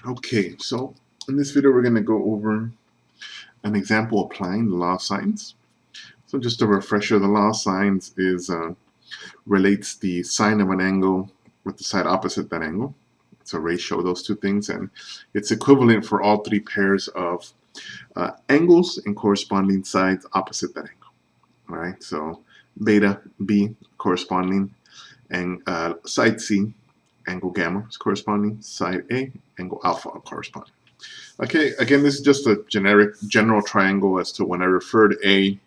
Okay, so in this video we're going to go over an example applying the law of sines. So just a refresher, the law of sines is relates the sine of an angle with the side opposite that angle. It's a ratio of those two things, and it's equivalent for all three pairs of angles and corresponding sides opposite that angle. All right, so beta, B corresponding, and side C, angle gamma is corresponding, side A, angle alpha corresponding. Okay, again, this is just a general triangle as to when I refer to A,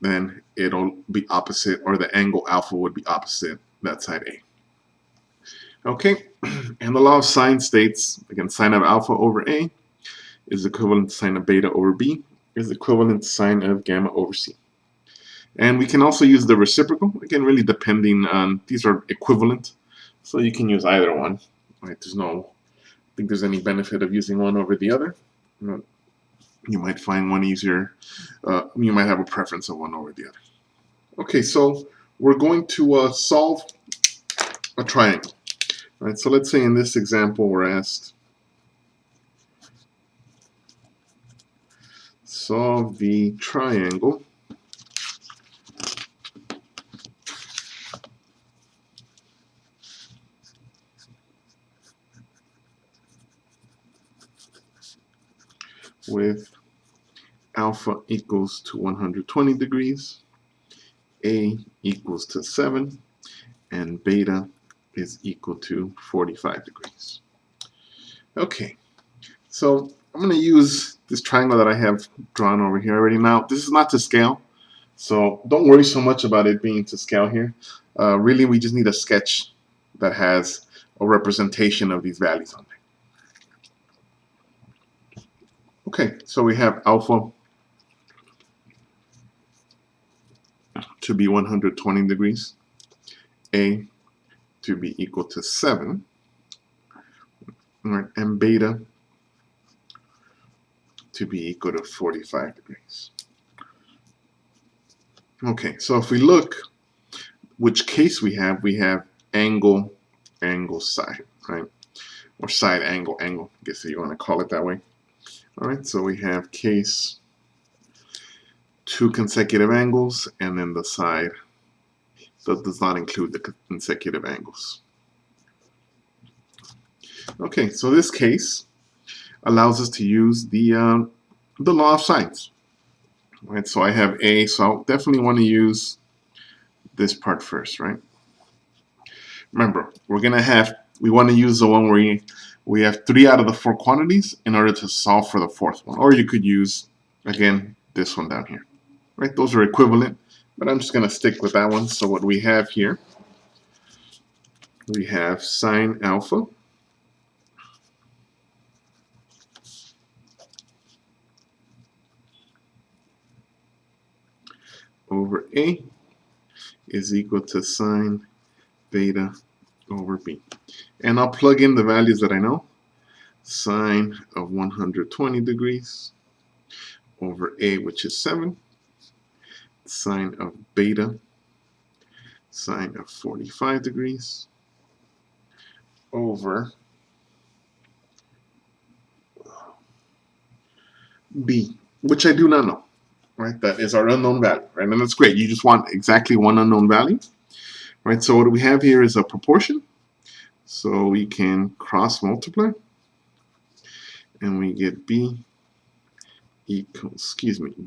then it'll be opposite, or the angle alpha would be opposite that side A. Okay, and the law of sine states, again, sine of alpha over A is equivalent to sine of beta over B is equivalent to sine of gamma over C. And we can also use the reciprocal, again, really depending on, these are equivalent, so you can use either one. Right? There's no, I think there's any benefit of using one over the other. You might find one easier, you might have a preference of one over the other. Okay, so we're going to solve a triangle. All right, so let's say in this example we're asked, solve the triangle with alpha equals to 120 degrees, A equals to 7, and beta is equal to 45 degrees. Okay, so I'm going to use this triangle that I have drawn over here already. Now, this is not to scale, so don't worry so much about it being to scale here. Really, we just need a sketch that has a representation of these values on there. Okay, so we have alpha to be 120 degrees, A to be equal to 7, right, and beta to be equal to 45 degrees. Okay, so if we look which case we have angle, angle, side, right? Or side, angle, angle, I guess you want to call it that way. All right, so we have case 2 consecutive angles, and then the side that does not include the consecutive angles. Okay, so this case allows us to use the law of sines. Right, so I have A, so I'll definitely want to use this part first, right? Remember, we want to use the one where we have 3 out of the 4 quantities in order to solve for the 4th one. Or you could use, again, this one down here. Right, those are equivalent, but I'm just going to stick with that one. So what we have here, we have sine alpha over A is equal to sine beta over B. And I'll plug in the values that I know. Sine of 120 degrees over A, which is 7. Sine of beta, sine of 45 degrees over B, which I do not know. Right, that is our unknown value, right? And that's great. You just want exactly one unknown value, right? So what we have here is a proportion. So we can cross multiply, and we get B equals,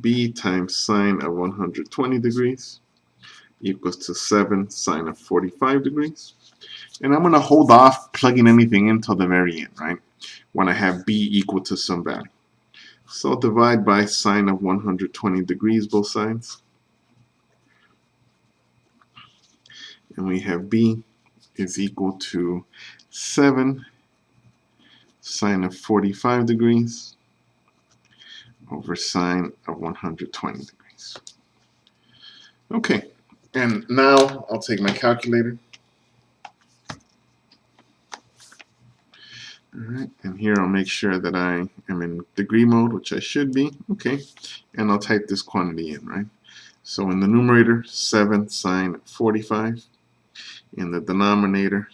B times sine of 120 degrees equals to 7 sine of 45 degrees. And I'm going to hold off plugging anything in until the very end, right? When I have B equal to some value. So divide by sine of 120 degrees both sides. And we have B is equal to 7 sine of 45 degrees over sine of 120 degrees. Okay, and now I'll take my calculator. Alright, and here I'll make sure that I am in degree mode, which I should be. Okay, and I'll type this quantity in, right? So in the numerator, 7 sine 45. In the denominator,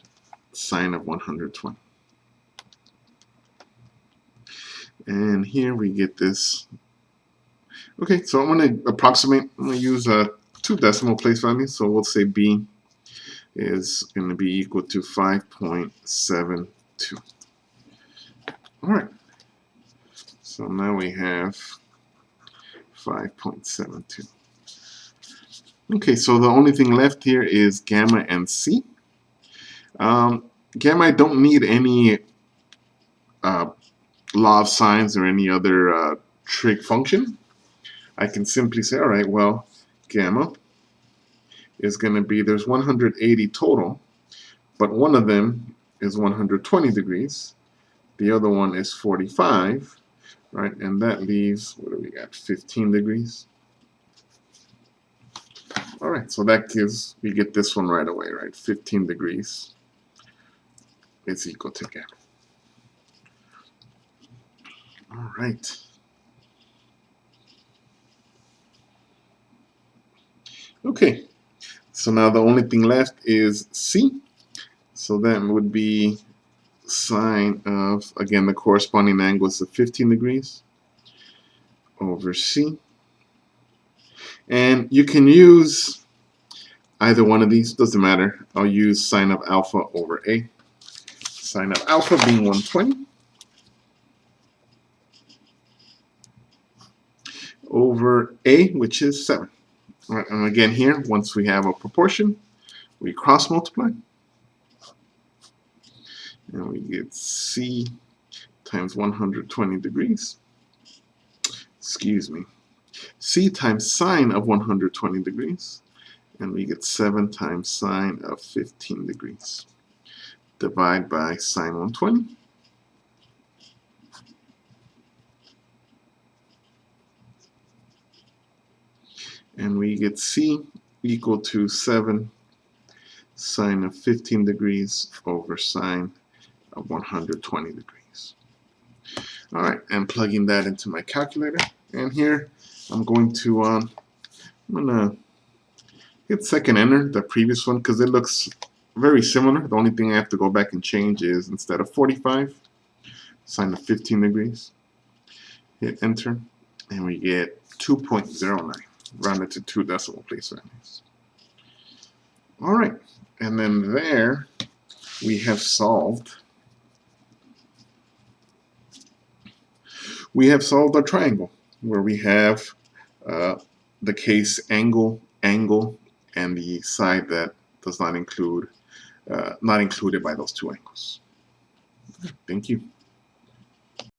sine of 120. And here we get this. Okay, so I'm going to approximate. I'm going to use 2 decimal place values. So we'll say B is going to be equal to 5.72. All right. So now we have 5.72. Okay, so the only thing left here is gamma and C. Gamma, I don't need any law of sines or any other trig function. I can simply say, all right, well, gamma is going to be, there's 180 total, but one of them is 120 degrees. The other one is 45, right? And that leaves, what do we got, 15 degrees. All right, so that gives, we get this one right away, right? 15 degrees is equal to gamma. All right. Okay, so now the only thing left is C. So that would be sine of, again, the corresponding angle is 15 degrees over C. And you can use either one of these, doesn't matter. I'll use sine of alpha over A. Sine of alpha being 120 over A, which is 7. All right, and again here, once we have a proportion, we cross multiply. And we get C times 120 degrees. Excuse me. C times sine of 120 degrees. And we get 7 times sine of 15 degrees. Divide by sine 120. And we get C equal to 7 sine of 15 degrees over sine of 120 degrees. All right, and plugging that into my calculator. And here I'm going to hit second enter, the previous one, because it looks very similar. The only thing I have to go back and change is instead of 45, sine of 15 degrees. Hit enter, and we get 2.09, rounded to 2 decimal place values. All right, and then there we have solved. We have solved our triangle, where we have the case angle, angle, and the side that does not include, not included by those 2 angles. Thank you.